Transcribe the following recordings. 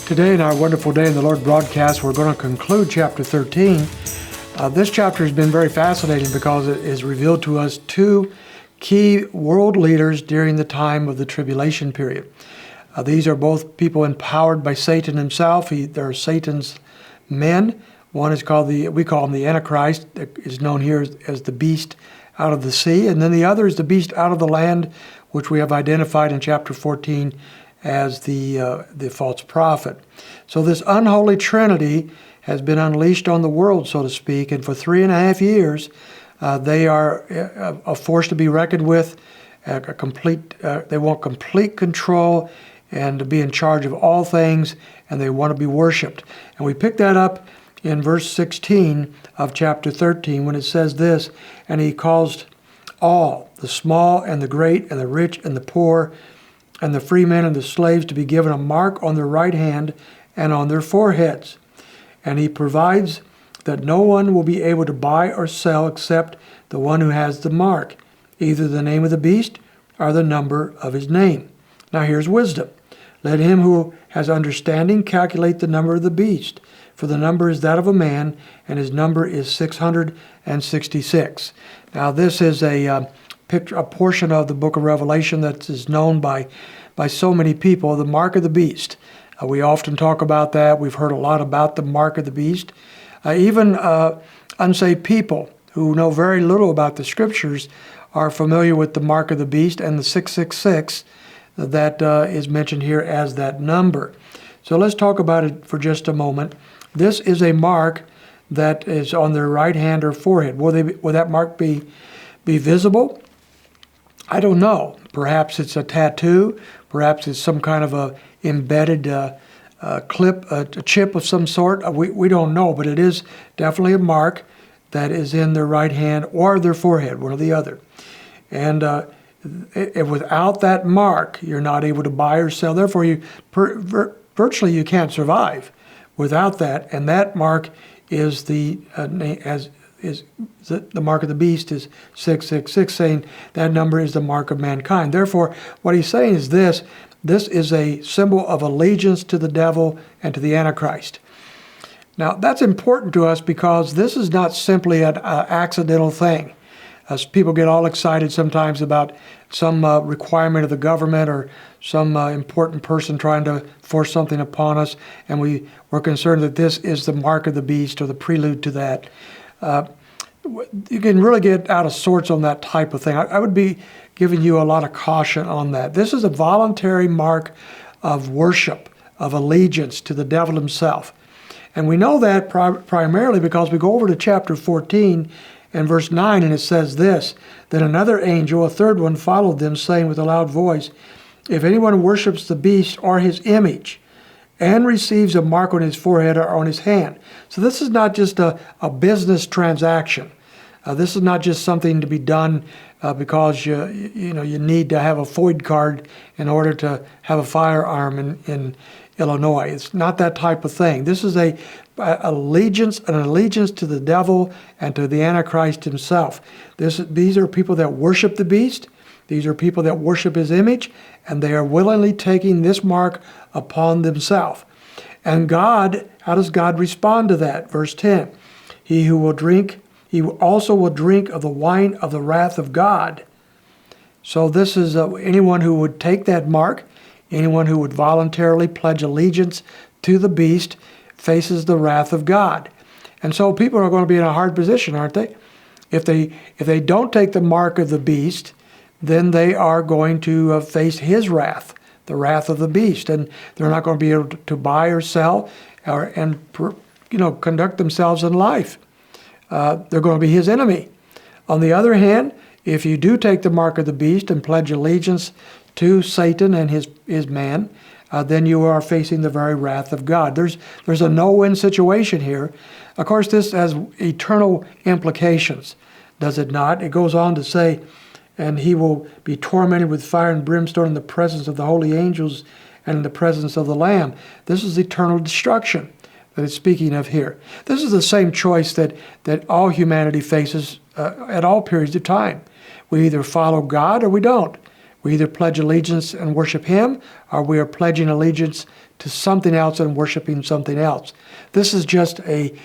Today in our Wonderful Day in the Lord broadcast, we're going to conclude chapter 13. This chapter has been very fascinating because it is revealed to us two key world leaders during the time of the tribulation period. These are both people empowered by Satan himself. They're Satan's men. One is called we call him the Antichrist, that is known here as the beast out of the sea. And then the other is the beast out of the land, which we have identified in chapter 14 as the false prophet. So this unholy trinity has been unleashed on the world, so to speak, and for 3.5 years they are a force to be reckoned with. They want complete control and to be in charge of all things, and they want to be worshipped. And we pick that up in verse 16 of chapter 13 when it says this, "And he caused all, the small and the great and the rich and the poor, and the free men and the slaves to be given a mark on their right hand and on their foreheads. And he provides that no one will be able to buy or sell except the one who has the mark, either the name of the beast or the number of his name." Now here's wisdom. "Let him who has understanding calculate the number of the beast, for the number is that of a man, and his number is 666. Now this is a portion of the book of Revelation that is known by so many people, the mark of the beast. We often talk about that. We've heard a lot about the mark of the beast. Even unsaved people who know very little about the scriptures are familiar with the mark of the beast and the 666 that is mentioned here as that number. So let's talk about it for just a moment. This is a mark that is on their right hand or forehead. Will that mark be visible? I don't know. Perhaps it's a tattoo. Perhaps it's some kind of a embedded clip, a chip of some sort. We don't know, but it is definitely a mark that is in their right hand or their forehead, one or the other. And without that mark, you're not able to buy or sell. Therefore, virtually you can't survive without that. And that mark is the mark of the beast is 666, saying that number is the mark of mankind. Therefore, what he's saying is this is a symbol of allegiance to the devil and to the Antichrist. Now, that's important to us because this is not simply an accidental thing. As people get all excited sometimes about some requirement of the government or some important person trying to force something upon us, and we're concerned that this is the mark of the beast or the prelude to that. You can really get out of sorts on that type of thing. I would be giving you a lot of caution on that. This is a voluntary mark of worship, of allegiance to the devil himself. And we know that primarily because we go over to chapter 14 and verse 9, and it says this, "Then another angel, a third one, followed them, saying with a loud voice, If anyone worships the beast or his image, and receives a mark on his forehead or on his hand." So this is not just a business transaction. This is not just something to be done because you need to have a FOID card in order to have a firearm in Illinois. It's not that type of thing. This is an allegiance to the devil and to the Antichrist himself. These are people that worship the beast. These are people that worship his image, and they are willingly taking this mark upon themselves. And God, how does God respond to that? Verse 10, he also will drink of the wine of the wrath of God. So this is anyone who would take that mark, anyone who would voluntarily pledge allegiance to the beast faces the wrath of God. And so people are going to be in a hard position, aren't they? If they don't take the mark of the beast, then they are going to face his wrath, the wrath of the beast, and they're not going to be able to buy or sell and conduct themselves in life. They're going to be his enemy. On the other hand, if you do take the mark of the beast and pledge allegiance to Satan and his man, then you are facing the very wrath of God. There's a no-win situation here. Of course, this has eternal implications, does it not? It goes on to say, "And he will be tormented with fire and brimstone in the presence of the holy angels and in the presence of the Lamb." This is eternal destruction that it's speaking of here. This is the same choice that all humanity faces at all periods of time. We either follow God or we don't. We either pledge allegiance and worship him, or we are pledging allegiance to something else and worshiping something else. This is just an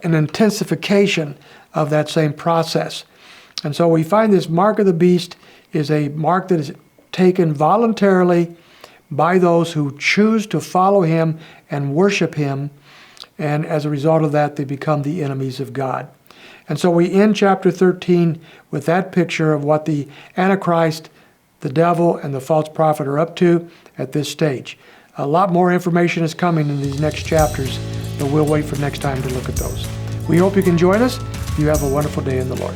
intensification of that same process. And so we find this mark of the beast is a mark that is taken voluntarily by those who choose to follow him and worship him. And as a result of that, they become the enemies of God. And so we end chapter 13 with that picture of what the Antichrist, the devil, and the false prophet are up to at this stage. A lot more information is coming in these next chapters, but we'll wait for next time to look at those. We hope you can join us. You have a wonderful day in the Lord.